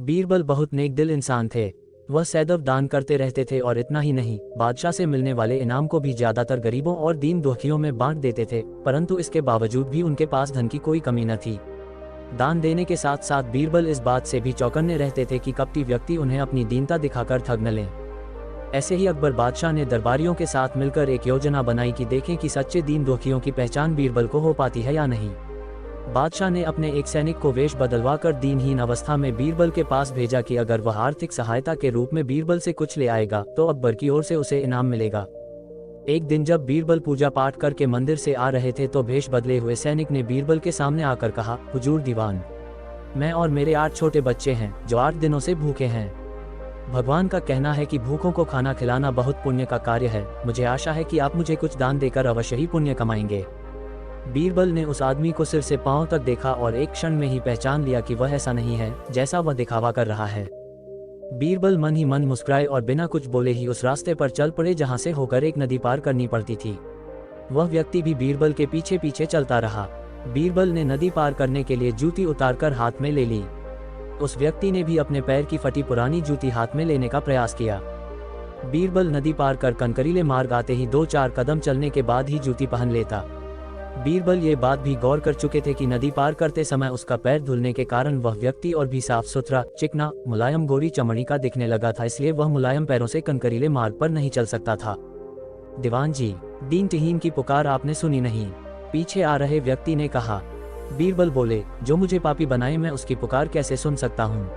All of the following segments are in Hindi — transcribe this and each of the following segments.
बीरबल बहुत नेक दिल इंसान थे। वह सदैव दान करते रहते थे और इतना ही नहीं, बादशाह से मिलने वाले इनाम को भी ज्यादातर गरीबों और दीन दुखियों में बांट देते थे। परंतु इसके बावजूद भी उनके पास धन की कोई कमी न थी। दान देने के साथ साथ बीरबल इस बात से भी चौकन्ने रहते थे कि कपटी व्यक्ति उन्हें अपनी दीनता दिखाकर ठग न लें। ऐसे ही अकबर बादशाह ने दरबारियों के साथ मिलकर एक योजना बनाई कि देखें कि सच्चे दीन दुखियों की पहचान बीरबल को हो पाती है या नहीं। बादशाह ने अपने एक सैनिक को वेश बदलवाकर दीनहीन अवस्था में बीरबल के पास भेजा कि अगर वह आर्थिक सहायता के रूप में बीरबल से कुछ ले आएगा तो अकबर की ओर से उसे इनाम मिलेगा। एक दिन जब बीरबल पूजा पाठ करके मंदिर से आ रहे थे तो भेष बदले हुए सैनिक ने बीरबल के सामने आकर कहा, हुजूर दीवान, मैं और मेरे 8 छोटे बच्चे हैं जो 8 दिनों से भूखे हैं। भगवान का कहना है कि भूखों को खाना खिलाना बहुत पुण्य का कार्य है। मुझे आशा है कि आप मुझे कुछ दान देकर अवश्य ही पुण्य कमाएंगे। बीरबल ने उस आदमी को सिर से पांव तक देखा और एक क्षण में ही पहचान लिया कि वह ऐसा नहीं है जैसा वह दिखावा कर रहा है। बीरबल मन ही मन मुस्कुराए और बिना कुछ बोले ही उस रास्ते पर चल पड़े जहां से होकर एक नदी पार करनी पड़ती थी। वह व्यक्ति भी बीरबल के पीछे पीछे चलता रहा। बीरबल ने नदी पार करने के लिए जूती उतारकर हाथ में ले ली। उस व्यक्ति ने भी अपने पैर की फटी पुरानी जूती हाथ में लेने का प्रयास किया। बीरबल नदी पार कर कंकरीले मार्ग आते ही 2-4 कदम चलने के बाद ही जूती पहन लेता। बीरबल ये बात भी गौर कर चुके थे कि नदी पार करते समय उसका पैर धुलने के कारण वह व्यक्ति और भी साफ सुथरा, चिकना, मुलायम गोरी चमड़ी का दिखने लगा था, इसलिए वह मुलायम पैरों से कंकरीले मार्ग पर नहीं चल सकता था। दीवान जी, दीन-तहीन की पुकार आपने सुनी नहीं? पीछे आ रहे व्यक्ति ने कहा। बीरबल बोले, जो मुझे पापी बनाए मैं उसकी पुकार कैसे सुन सकता हूँ?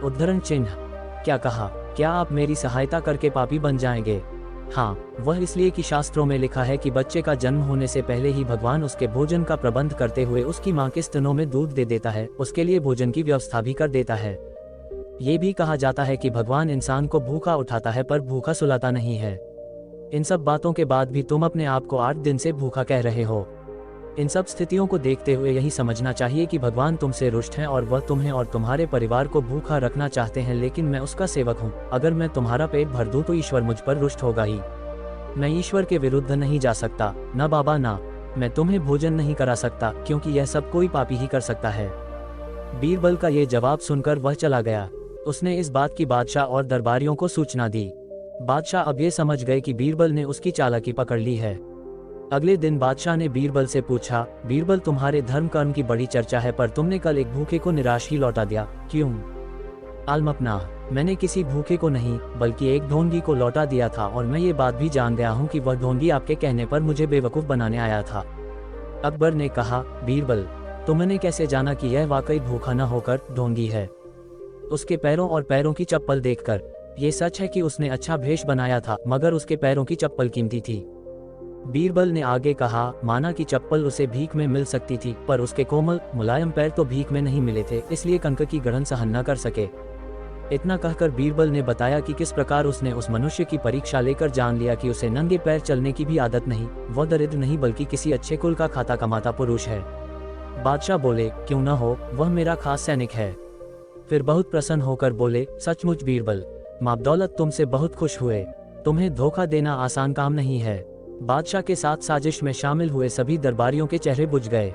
उद्धरण चिन्ह। क्या कहा? क्या आप मेरी सहायता करके पापी बन जाएंगे? हाँ, वह इसलिए कि शास्त्रों में लिखा है कि बच्चे का जन्म होने से पहले ही भगवान उसके भोजन का प्रबंध करते हुए उसकी माँ के स्तनों में दूध दे देता है, उसके लिए भोजन की व्यवस्था भी कर देता है। ये भी कहा जाता है कि भगवान इंसान को भूखा उठाता है पर भूखा सुलाता नहीं है। इन सब बातों के बाद भी तुम अपने आप को 8 दिन से भूखा कह रहे हो। इन सब स्थितियों को देखते हुए यही समझना चाहिए कि भगवान तुमसे रुष्ट हैं और वह तुम्हें और तुम्हारे परिवार को भूखा रखना चाहते हैं, लेकिन मैं उसका सेवक हूँ। अगर मैं तुम्हारा पेट भर दूं तो ईश्वर मुझ पर रुष्ट होगा ही। मैं ईश्वर के विरुद्ध नहीं जा सकता, न बाबा ना। मैं तुम्हें भोजन नहीं करा सकता क्योंकि यह सब कोई पापी ही कर सकता है। बीरबल का ये जवाब सुनकर वह चला गया। उसने इस बात की बादशाह और दरबारियों को सूचना दी। बादशाह अब ये समझ गए कि बीरबल ने उसकी चालाकी पकड़ ली है। अगले दिन बादशाह ने बीरबल से पूछा, बीरबल तुम्हारे धर्म कर्म की बड़ी चर्चा है पर तुमने कल एक भूखे को निराश ही लौटा दिया, क्यों? आलमपना, मैंने किसी भूखे को नहीं बल्कि एक ढोंगी को लौटा दिया था और मैं ये बात भी जान गया हूँ कि वह ढोंगी आपके कहने पर मुझे बेवकूफ़ बनाने आया था। अकबर ने कहा, बीरबल, तुमने कैसे जाना कि यह वाकई भूखा न होकर ढोंगी है? उसके पैरों और पैरों की चप्पल देखकर ये सच है कि उसने अच्छा भेष बनाया था, मगर उसके पैरों की चप्पल कीमती थी। बीरबल ने आगे कहा, माना कि चप्पल उसे भीख में मिल सकती थी पर उसके कोमल मुलायम पैर तो भीख में नहीं मिले थे, इसलिए कंक की गढ़न सहन न कर सके। इतना कहकर बीरबल ने बताया कि किस प्रकार उसने उस मनुष्य की परीक्षा लेकर जान लिया कि उसे नंगे पैर चलने की भी आदत नहीं, वह दरिद्र नहीं बल्कि किसी अच्छे कुल का खाता कमाता पुरुष है। बादशाह बोले, क्यों न हो, वह मेरा खास सैनिक है। फिर बहुत प्रसन्न होकर बोले, सचमुच बीरबल, माँ दौलत तुमसे बहुत खुश हुए। तुम्हें धोखा देना आसान काम नहीं है। बादशाह के साथ साजिश में शामिल हुए सभी दरबारियों के चेहरे बुझ गए।